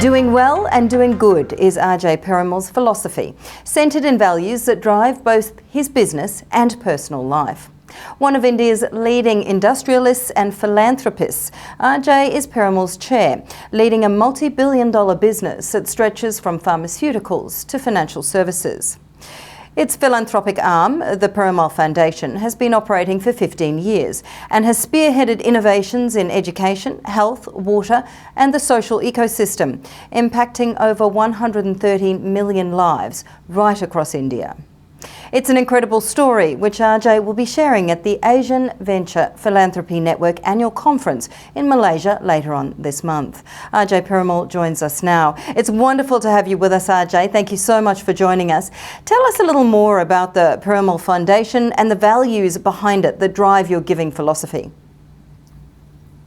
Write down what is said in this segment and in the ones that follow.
Doing well and doing good is AJAY Piramal's philosophy, centred in values that drive both his business and personal life. One of India's leading industrialists and philanthropists, AJAY is Piramal's chair, leading a multi-billion-dollar business that stretches from pharmaceuticals to financial services. Its philanthropic arm, the Piramal Foundation, has been operating for 15 years and has spearheaded innovations in education, health, water and the social ecosystem, impacting over 130 million lives right across India. It's an incredible story which AJAY will be sharing at the Asian Venture Philanthropy Network annual conference in Malaysia later on this month. AJAY Piramal joins us now. It's wonderful to have you with us, AJAY. Thank you so much for joining us. Tell us a little more about the Piramal Foundation and the values behind it that drive your giving philosophy.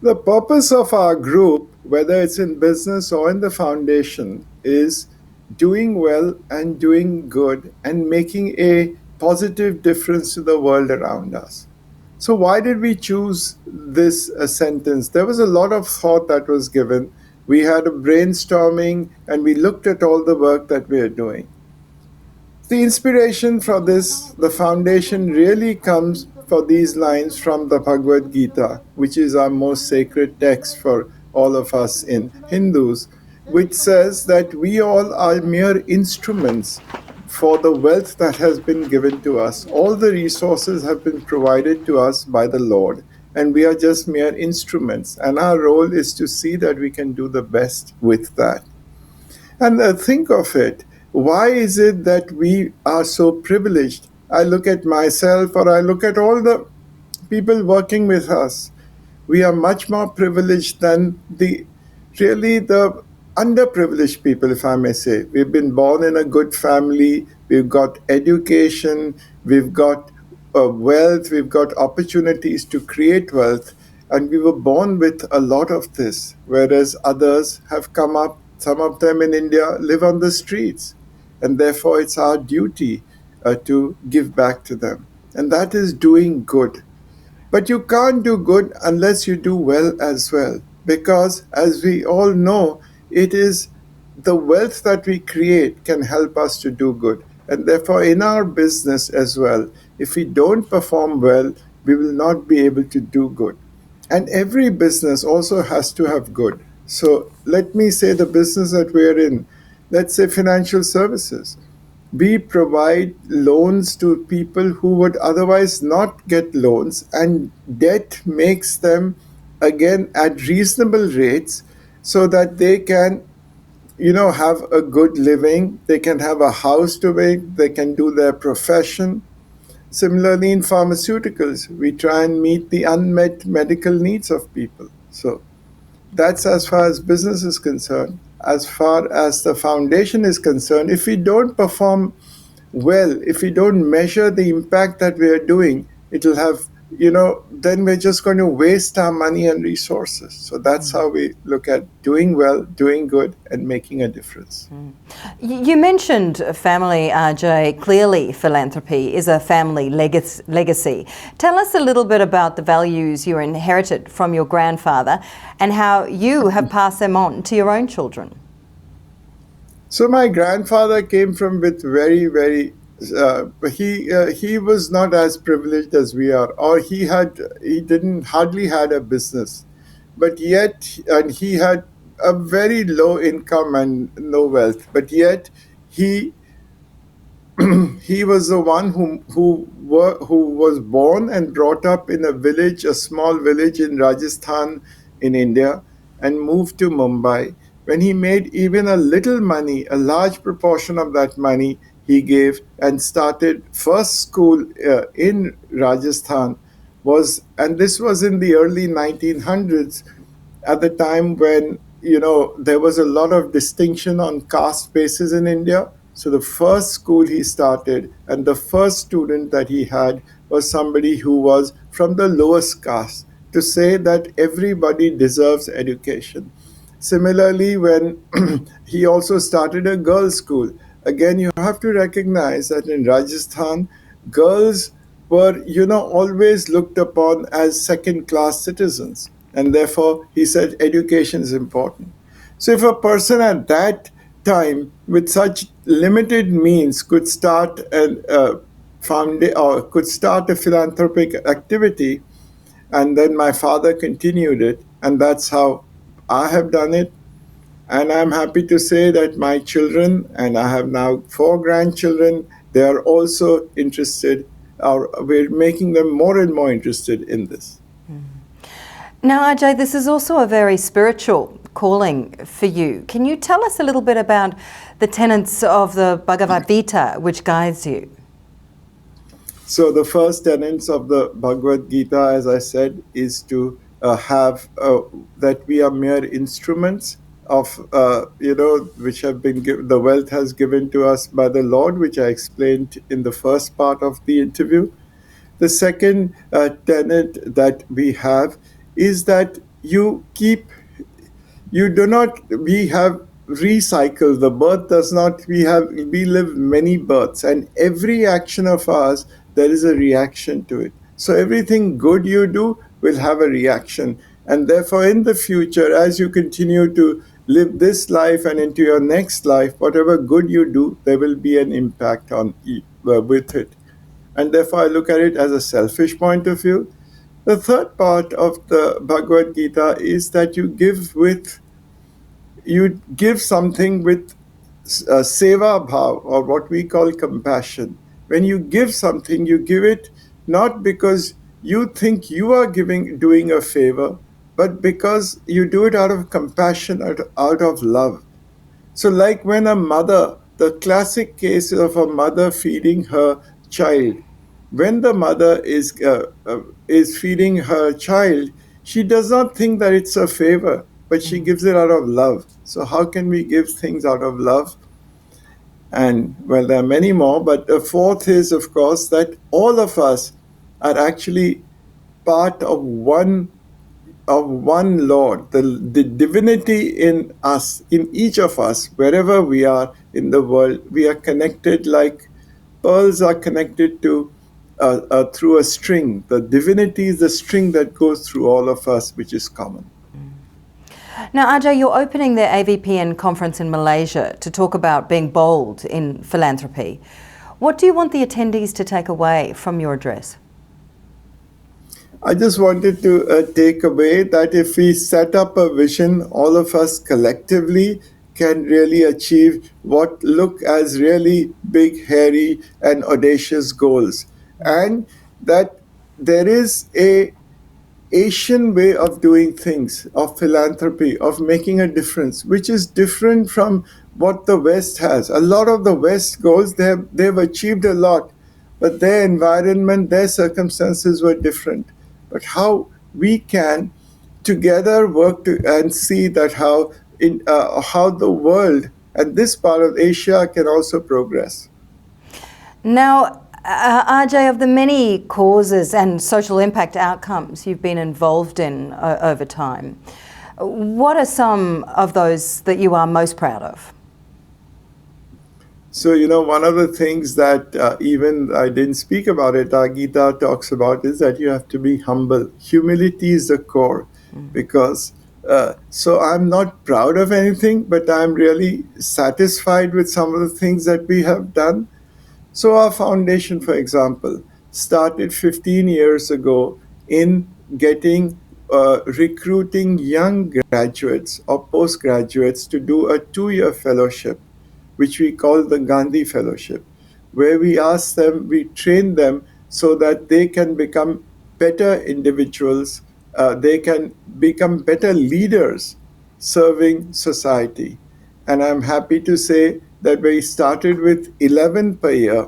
The purpose of our group, whether it's in business or in the foundation, is doing well and doing good and making a positive difference to the world around us. So why did we choose this sentence? There was a lot of thought that was given. We had a brainstorming and we looked at all the work that we are doing. The inspiration for this, the foundation, really comes for these lines from the Bhagavad Gita, which is our most sacred text for all of us in Hindus, which says that we all are mere instruments for the wealth that has been given to us. All the resources have been provided to us by the Lord, and we are just mere instruments. And our role is to see that we can do the best with that. And think of it. Why is it that we are so privileged? I look at myself or I look at all the people working with us. We are much more privileged than the underprivileged people, if I may say. We've been born in a good family, we've got education, we've got wealth, we've got opportunities to create wealth, and we were born with a lot of this, whereas others have come up, some of them in India live on the streets, and therefore it's our duty to give back to them. And that is doing good. But you can't do good unless you do well as well, because as we all know, it is the wealth that we create can help us to do good. And therefore, in our business as well, if we don't perform well, we will not be able to do good. And every business also has to have good. So let me say the business that we're in, let's say financial services. We provide loans to people who would otherwise not get loans, and debt makes them, again, at reasonable rates, so that they can, have a good living, they can have a house to make, they can do their profession. Similarly, in pharmaceuticals, we try and meet the unmet medical needs of people. So that's as far as business is concerned. As far as the foundation is concerned, if we don't perform well, if we don't measure the impact that we are doing, it'll have, then we're just going to waste our money and resources. So that's how we look at doing well, doing good, and making a difference. You mentioned family, AJAY. Clearly, philanthropy is a family legacy. Tell us a little bit about the values you inherited from your grandfather and how you have passed them on to your own children. So my grandfather came from with very, very he was not as privileged as we are, or he hardly had a business, but yet, and he had a very low income and no wealth, but yet he was the one who was born and brought up in a village, a small village in Rajasthan in India, and moved to Mumbai. When he made even a little money, a large proportion of that money he gave and started first school in Rajasthan and this was in the early 1900s, at the time when, there was a lot of distinction on caste basis in India. So the first school he started and the first student that he had was somebody who was from the lowest caste, to say that everybody deserves education. Similarly, when he also started a girls' school, again, you have to recognize that in Rajasthan, girls were, always looked upon as second-class citizens. And therefore, he said education is important. So if a person at that time with such limited means could start or could start a philanthropic activity, and then my father continued it, and that's how I have done it. And I'm happy to say that my children, and I have now 4 grandchildren, they are also interested, or we're making them more and more interested in this. Now, Ajay, this is also a very spiritual calling for you. Can you tell us a little bit about the tenets of the Bhagavad Gita which guides you? So the first tenets of the Bhagavad Gita, as I said, is to have that we are mere instruments of, which have been the wealth has given to us by the Lord, which I explained in the first part of the interview. The second tenet that we have is that you do not, we have recycled the birth does not, we live many births, and every action of ours, there is a reaction to it. So everything good you do will have a reaction, and therefore in the future, as you continue to live this life and into your next life, whatever good you do, there will be an impact on with it. And therefore I look at it as a selfish point of view. The third part of the Bhagavad Gita is that you give something with seva bhav, or what we call compassion. When you give something, you give it not because you think you are doing a favor, but because you do it out of compassion, out of love. So like when a mother, the classic case of a mother feeding her child, when the mother is feeding her child, she does not think that it's a favor, but she gives it out of love. So how can we give things out of love? And well, there are many more, but the fourth is, of course, that all of us are actually part of one Lord. The divinity in us, in each of us, wherever we are in the world, we are connected like pearls are connected to through a string. The divinity is the string that goes through all of us, which is common. Now, Ajay, you're opening the AVPN conference in Malaysia to talk about being bold in philanthropy. What do you want the attendees to take away from your address? I just wanted to take away that if we set up a vision, all of us collectively can really achieve what look as really big, hairy, and audacious goals. And that there is a Asian way of doing things, of philanthropy, of making a difference, which is different from what the West has. A lot of the West goals, they've achieved a lot, but their environment, their circumstances were different. But how we can together work and see that how the world and this part of Asia can also progress. Now, Ajay, of the many causes and social impact outcomes you've been involved in over time, what are some of those that you are most proud of? So, one of the things that even I didn't speak about it, our Gita talks about, is that you have to be humble. Humility is the core, because so I'm not proud of anything, but I'm really satisfied with some of the things that we have done. So our foundation, for example, started 15 years ago in recruiting young graduates or postgraduates to do a 2-year fellowship, which we call the Gandhi Fellowship, where we train them so that they can become better individuals, they can become better leaders serving society. And I'm happy to say that we started with 11 per year.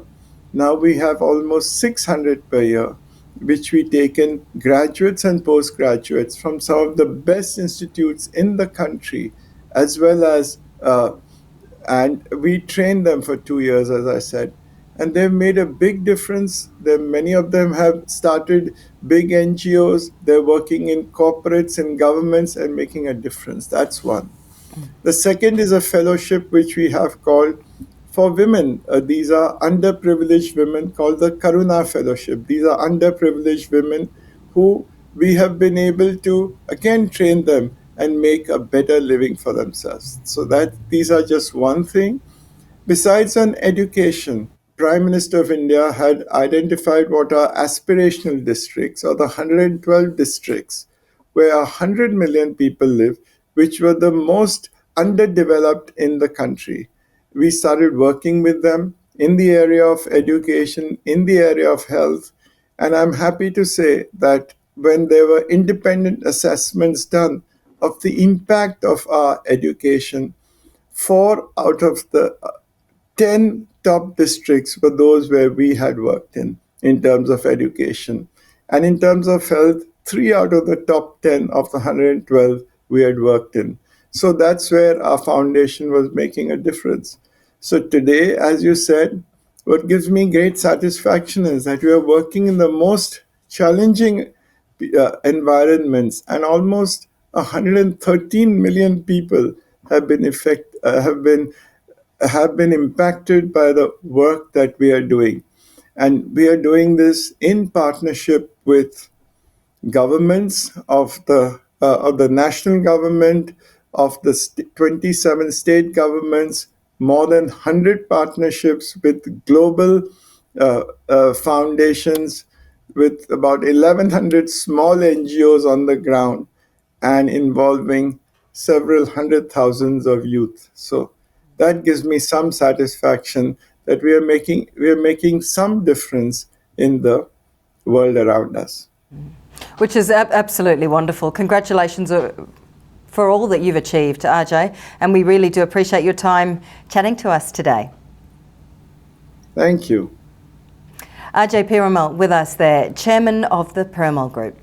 Now we have almost 600 per year, which we take in graduates and postgraduates from some of the best institutes in the country, as well as, and we train them for 2 years, as I said. And they've made a big difference. Many of them have started big NGOs. They're working in corporates and governments and making a difference. That's one. The second is a fellowship which we have called for women. These are underprivileged women, called the Karuna Fellowship. These are underprivileged women who we have been able to, again, train them and make a better living for themselves. So that these are just one thing. Besides on education, Prime Minister of India had identified what are aspirational districts, or the 112 districts where 100 million people live, which were the most underdeveloped in the country. We started working with them in the area of education, in the area of health, and I'm happy to say that when there were independent assessments done of the impact of our education, 4 out of the 10 top districts were those where we had worked in terms of education. And in terms of health, 3 out of the top 10 of the 112 we had worked in. So that's where our foundation was making a difference. So today, as you said, what gives me great satisfaction is that we are working in the most challenging environments, and almost 113 million people have been impacted by the work that we are doing. And we are doing this in partnership with governments of the national government, of the 27 state governments, more than 100 partnerships with global foundations, with about 1,100 small NGOs on the ground, and involving several hundred thousands of youth. So that gives me some satisfaction that we are making some difference in the world around us. Which is absolutely wonderful. Congratulations for all that you've achieved, Ajay, and we really do appreciate your time chatting to us today. Thank you. AJAY Piramal with us there, Chairman of the Piramal Group.